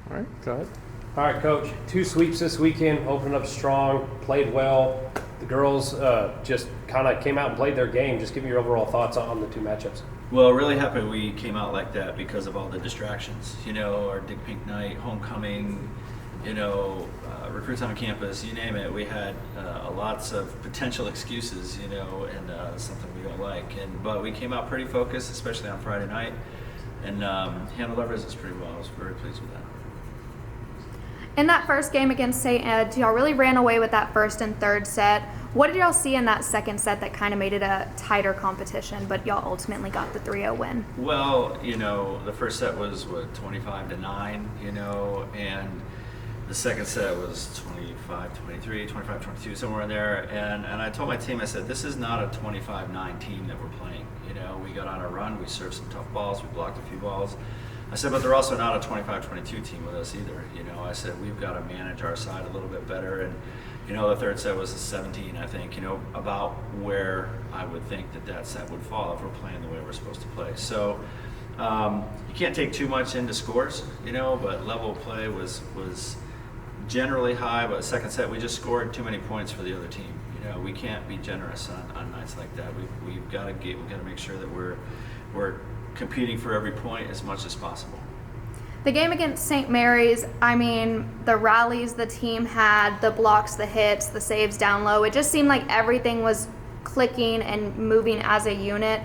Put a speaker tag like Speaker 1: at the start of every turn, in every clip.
Speaker 1: All right, go ahead.
Speaker 2: All right, Coach. 2 sweeps this weekend, opened up strong, played well. The girls just kind of came out and played their game. Just give me your overall thoughts on the 2 matchups.
Speaker 3: Well, really happy we came out like that because of all the distractions. Our Dig Pink Night, homecoming, recruits on campus, you name it. We had lots of potential excuses, and something we don't like. But we came out pretty focused, especially on Friday night, and handled our business pretty well. I was very pleased with that.
Speaker 4: In that first game against St. Ed, y'all really ran away with that first and third set. What did y'all see in that second set that kind of made it a tighter competition, but y'all ultimately got the 3-0 win?
Speaker 3: Well, the first set was, 25-9, and the second set was 25-23, 25-22, somewhere in there. And I told my team, I said, this is not a 25-9 team that we're playing. We got on a run, we served some tough balls, we blocked a few balls. I said, but they're also not a 25-22 team with us either. I said, we've got to manage our side a little bit better. And, the third set was a 17, I think, about where I would think that set would fall if we're playing the way we're supposed to play. So you can't take too much into scores, but level of play was generally high. But second set, we just scored too many points for the other team. We can't be generous on nights like that. We've got to make sure that we're competing for every point as much as possible.
Speaker 4: The game against St. Mary's, the rallies the team had, the blocks, the hits, the saves down low, it just seemed like everything was clicking and moving as a unit.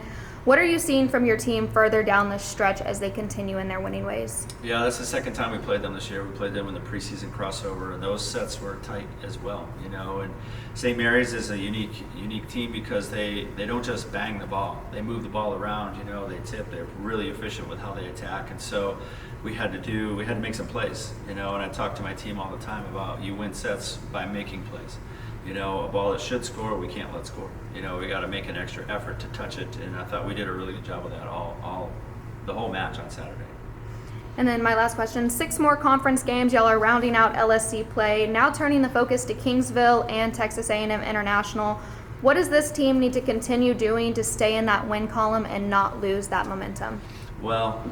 Speaker 4: What are you seeing from your team further down the stretch as they continue in their winning ways?
Speaker 3: Yeah, that's the second time we played them this year. We played them in the preseason crossover, and those sets were tight as well. And St. Mary's is a unique team because they don't just bang the ball; they move the ball around. They tip. They're really efficient with how they attack, and so we had to make some plays. And I talk to my team all the time about you win sets by making plays. A ball that should score, we can't let score. We got to make an extra effort to touch it, and I thought we did a really good job of that the whole match on Saturday.
Speaker 4: And then my last question, 6 more conference games. Y'all are rounding out LSC play, now turning the focus to Kingsville and Texas A&M International. What does this team need to continue doing to stay in that win column and not lose that momentum?
Speaker 3: Well,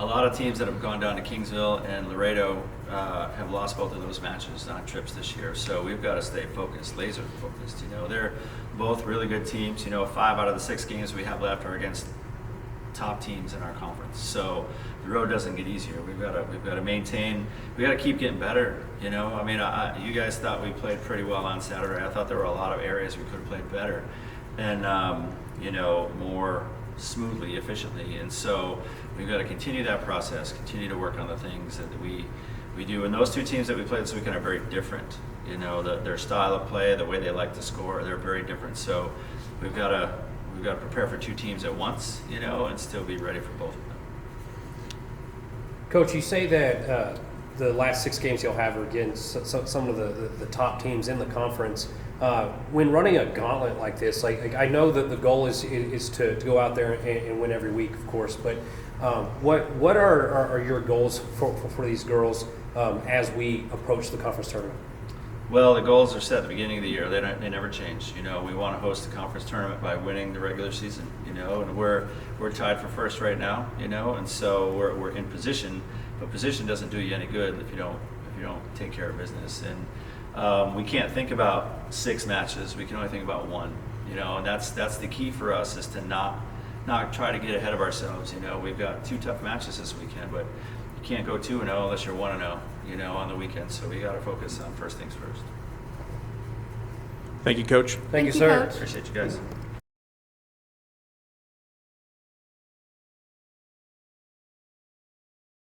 Speaker 3: a lot of teams that have gone down to Kingsville and Laredo have lost both of those matches on trips this year. So we've got to stay focused, laser focused. They're both really good teams. 5 out of the 6 games we have left are against top teams in our conference. So the road doesn't get easier. We've got to maintain. We got to keep getting better. You guys thought we played pretty well on Saturday. I thought there were a lot of areas we could have played better, and more smoothly, efficiently. And so we've got to continue that process, continue to work on the things that we do. And those 2 teams that we played this weekend are very different. Their style of play, the way they like to score, they're very different. So we've got to prepare for 2 teams at once, and still be ready for both of them.
Speaker 2: Coach, you say that the last 6 games you'll have are against some of the top teams in the conference. When running a gauntlet like this, like I know that the goal is to go out there and win every week, of course, but what are your goals for these girls as we approach the conference tournament?
Speaker 3: Well, the goals are set at the beginning of the year. They never change. We want to host the conference tournament by winning the regular season. And we're tied for first right now. And so we're in position, but position doesn't do you any good if you don't take care of business. And we can't think about 6 matches. We can only think about 1. And that's the key for us, is to not try to get ahead of ourselves. We've got 2 tough matches this weekend, but you can't go 2-0 unless you're 1-0. On the weekend. So we got to focus on first things first.
Speaker 1: Thank you, Coach.
Speaker 2: Thank you, sir.
Speaker 4: Coach.
Speaker 3: Appreciate you guys.